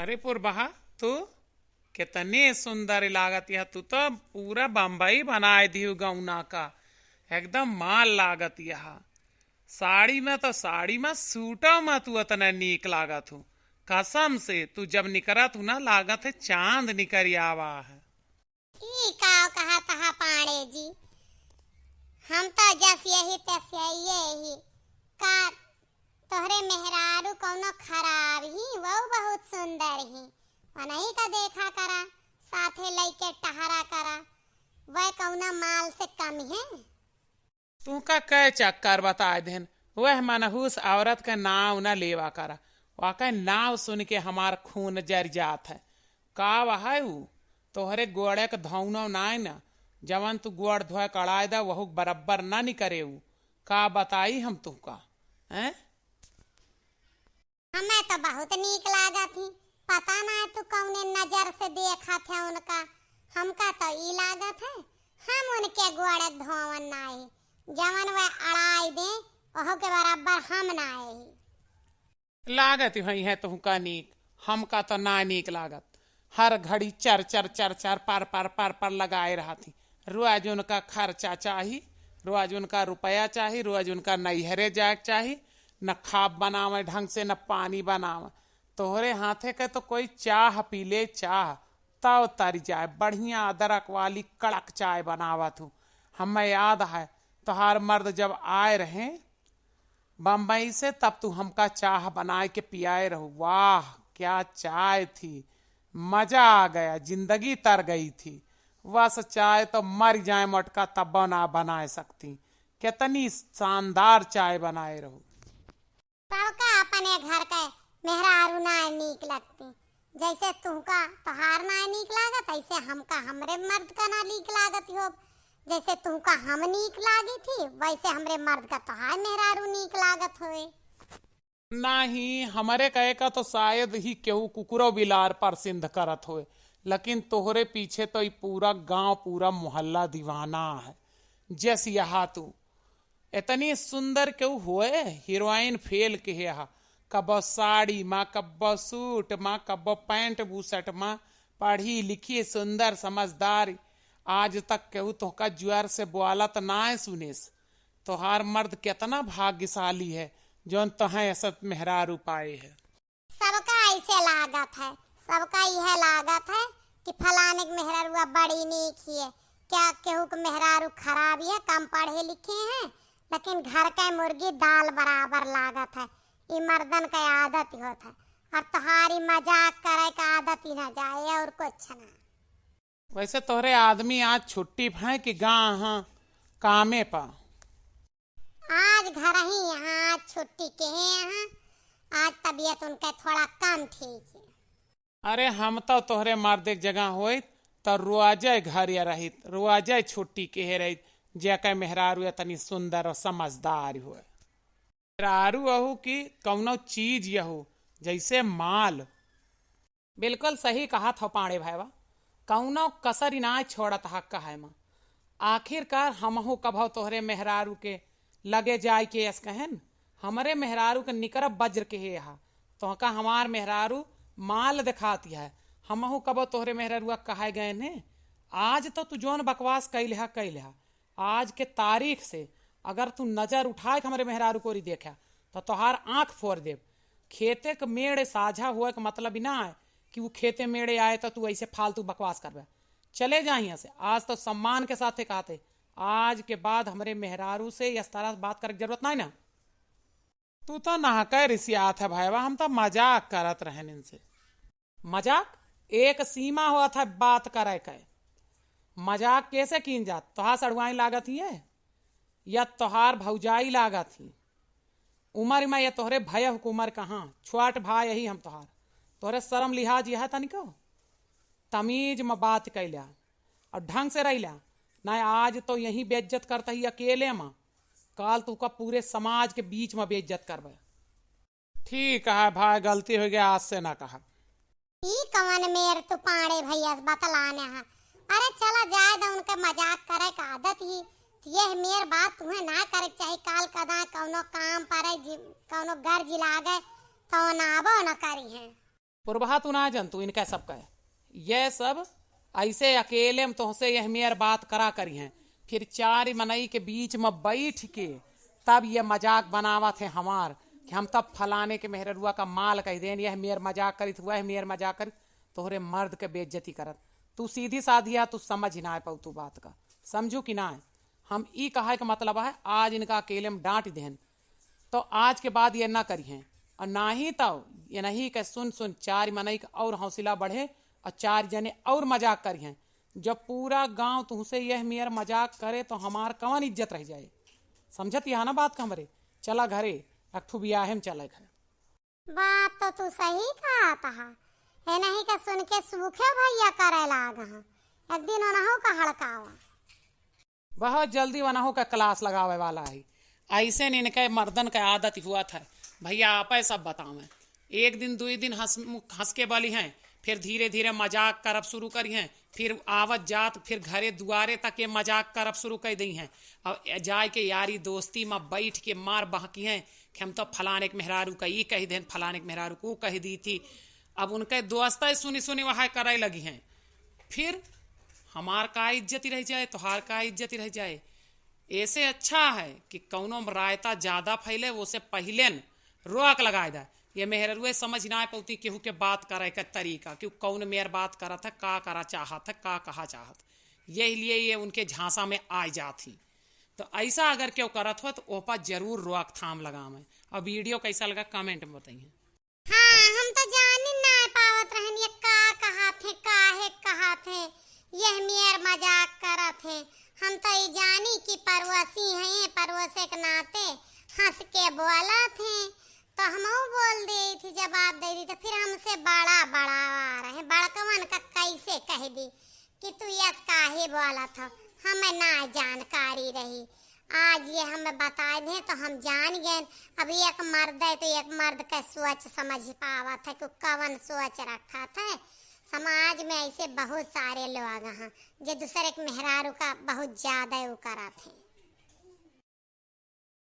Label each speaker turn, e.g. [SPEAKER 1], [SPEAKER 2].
[SPEAKER 1] अरे पुरबहा तू कितनी सुंदर लागत यह। तू तो पूरा बम्बई बनाए दी गौना का एकदम माल लागत यह। साड़ी में तो साड़ी में सूटों में तू इतना नीक लागत हूँ। कसम से तू जब निकरत हूँ ना लागत है चांद निकर आवा है।
[SPEAKER 2] ई काव कहा तहा पाड़े जी, हम तो जस यही तस यही का तोहरे मेहरारू कौनो खराब ही वो बहुत सुंदर ही वही का देखा करा साथे लइके टहरा करा वह कौना माल से कम है।
[SPEAKER 1] तू का कै चक्कर बता देन वह मनहूस औरत का नाव न लेवा करा। वाकई नाव सुन के हमार खून जर जात है। का वह तोहरे गोड़े के धौनो नाय न जवन तू गोड़ धोए कड़ाए दा वहु बरब्बर न निकरे का बताई हम तू का हैं।
[SPEAKER 2] हमें तो बहुत नीक लागा थी, पता ना तू कौने नजर से देखा थे उनका। हमका तो ई लागत है हम उनके गोड़े धोवन नाई जवन वे अड़ाई दे ओहो के बराबर हम नाए ही
[SPEAKER 1] लागत वही है तुमका नीक, हमका तो ना नीक लागत। हर घड़ी चर चर चर चर पर लगाए रहा थी। रोज उनका खर्चा चाही, रोज उनका रुपया चाही, रोज उनका नैहरे जाए चाही। न खाब बनावे ढंग से न पानी बनावे। तोहरे हाथे के तो कोई चाह पी ले चाह तब तरी जाए बढ़िया अदरक वाली कड़क चाय बनावत हूँ। हमें याद है तोहार मर्द जब आए रहे बम्बई से तब तू हमका चाह बनाए के पियाए रहो। वाह क्या चाय थी, मजा आ गया, जिंदगी तर गई थी। बस चाय तो मर जाए मटका तब ना बना सकती। कितनी शानदार चाय बनाए रहो।
[SPEAKER 2] सबका अपने घर के मेहरारू ना नीक लगती। जैसे तुमका तोहार ना नीक लागत ऐसे हमका हमरे मर्द का ना नीक लागत हो। जैसे तुमका हम नीक लागी थी वैसे हमरे मर्द का तोहार मेहरारू नीक लागत होए।
[SPEAKER 1] नहीं हमारे कहे का तो शायद ही केहू कुकुरो बिलार पर सिंध करत होए, लेकिन तोहरे पीछे तो पूरा गांव पूरा मोहल्ला दीवाना है। जैस यहाँ तू इतनी सुंदर केहू होए हीरोइन फेल के है। कब साड़ी माँ कब सूट माँ कब पैंट बूसट माँ पढ़ी लिखी सुंदर समझदार। आज तक केहू तोहका जुआर से बोलत ना सुनेस। तोहार मर्द कितना भाग्यशाली है जोन तोहें ऐसा मेहरारू पाए है।
[SPEAKER 2] सबका ऐसे लागत है, सबका यह लागत है कि फलाने के मेहरारू बड़ी नीक ही है। क्या केहू के मेहरारू खराब है, कम पढ़े लिखे हैं, लेकिन घर का मुर्गी दाल बराबर लागत है। ये मर्दन का आदत ही होता है और तुम्हारी मजाक करे का आदत ही ना जाए और कुछ ना।
[SPEAKER 1] वैसे तोहरे आदमी आज छुट्टी है कि गाँव हाँ कामे पा।
[SPEAKER 2] आज घर ही यहाँ आज छुट्टी के हैं यहाँ। आज तबीयत उनका थोड़ा कम ठीक है।
[SPEAKER 1] अरे हम तो तोहरे मर्द एक जगह होई तो रोजे घर या रही रोजे छुट्टी के रही जैके मेहरारू इतनी सुंदर और समझदार हो। मेहरारू अहू की कौनो चीज यहू जैसे माल। बिल्कुल सही कहा था पाड़े भाईवा, कौनो कसर ना छोड़त हक है माँ। आखिरकार हमहू कभो तोहरे मेहरारू के लगे जाए के यस कहन हमरे मेहरारू के निकरब वज्र के है तो का हमार मेहरारू माल दिखाती है। हमहू कबो तोहरे मेहरारुआ कहे गए ने। आज तो तू जोन बकवास कैल आज के तारीख से अगर तू नजर उठाए हमारे मेहरारू को देखा तो तोहार आंख फोड़ देव। खेते के मेड़ साझा हुआ का मतलब ना है कि वो खेते मेड़े आए तो तू ऐसे फालतू बकवास करवे। चले जा यहाँ से। आज तो सम्मान के साथ कहते आज के बाद हमारे मेहरारू से इस तरह बात करे जरूरत नहीं ना। तू तो नहकर रिसियात है भाईवा, हम तो मजाक करत रहन इनसे। मजाक एक सीमा हुआ था बात करे के। मजाक कैसे कीन जात तोहार सड़ुआई लागत ही है या तोहार भौजाई लागत ही। उमर में या तोहरे भय हुकुमर कहाँ छोट भाई यही हम तोहरे शर्म लिहाज यह तनिको तमीज में बात कैला और ढंग से रहिला ना। आज तो यही बेइज्जत करता ही अकेले में, काल तू का पूरे समाज के बीच में बेइज्जत करवे। ठीक है भाई गलती हो गया, आज से ना कहा।
[SPEAKER 2] ई कवन मेर तू पाड़े भैया बतलाने है। अरे चला जाए तो उनके मजाक करे का आदत ही ये मेर बात तुम्हें ना करे चाहिए। काल कदा कौनो काम पर कौनो गर्ज लागे तो ना आबो न करी है।
[SPEAKER 1] पुरबा तू ना जन तू इनका सब कहे ये सब ऐसे अकेले में तुहसे यह मेर बात करा करी हैं, फिर चार मनई के बीच में बैठ के तब ये मजाक बनावत है हमार कि हम तब फलाने के मेहरुआ का माल कह दें, यह मेर मजाक करी हुआ है, मेर मजाक करी तोहरे मर्द के बेइज्जती करत। तू सीधी साधी है, तू समझ ना पाऊ तू बात का, समझू कि ना है। हम ई कहा का मतलब है आज इनका अकेले में डांट देन तो आज के बाद ये ना करी हैं, और ना ही तो ये नहीं कि सुन सुन चार मनई का और हौसला बढ़े और चार जने और मजाक करी हैं। जब पूरा गांव तुमसे यह मेयर मजाक करे तो हमार कौन इज्जत रह जाए। समझत यहाँ ना बात का हमरे। चला घरे अठू बियाहे में चला घर।
[SPEAKER 2] बात तो तू सही कहा था, है नहीं का सुन के सूखे भैया करे लागा। एक दिन ओनहु का हड़कावा
[SPEAKER 1] बहुत जल्दी वनहु का क्लास लगावे वाला है। ऐसे ने इनके मर्दन का आदत हुआ था भैया आप सब बतावें। एक दिन दो दिन हंस के बली हैं, फिर धीरे धीरे मजाक करब शुरू करी हैं, फिर आवत जात फिर घरे दुआरे तक ये मजाक करब शुरू कर दी हैं। अब जाए के यारी दोस्ती में बैठ के मार बहकी हैं कि हम तो फलाने के मेहरारू का ये कही दें, फलाने के मेहरारू को कही दी थी। अब उनके दोस्त सुनी सुनी वहाँ करे लगी हैं। फिर हमार का इज्जत रह जाए, तोहार का इज्जत रह जाए। ऐसे अच्छा है कि कौनो रायता ज्यादा फैले वो से पहले रोक लगा दे। ये मेहरुए समझ ना पौती केहू के बात करे का तरीका, क्यों कौन मेयर बात करा था, का करा चाहत है, का कहा चाहत, यही लिए ये उनके झांसा में आ जाती। तो ऐसा अगर क्यों करत हो तो ओपा जरूर रोकथाम लगावे। अब वीडियो कैसा लगा कमेंट में बताइए।
[SPEAKER 2] हाँ हम तो जान ही ना पावत रहन ये का कहा थे, काहे कहा थे, यह मेयर मजाक करत है। हम तो ये जानी कि परवसी हैं, परवसे के नाते हंस के बोला थे तो हम बोल दी थी, जवाब दे दी। तो फिर हमसे बड़ा बड़ा आ रहे बड़कवन का कैसे कह दी कि तू यस काहे बोला था, हमें ना जानकारी रही। आज ये हमें बता दे तो हम जान गए। अब एक मर्द है तो एक मर्द का सोच समझ पावा था कि कवन सोच रखा था। समाज में ऐसे बहुत सारे लोग हैं जो दूसरे के मेहरारू का बहुत ज्यादा वो करा थे।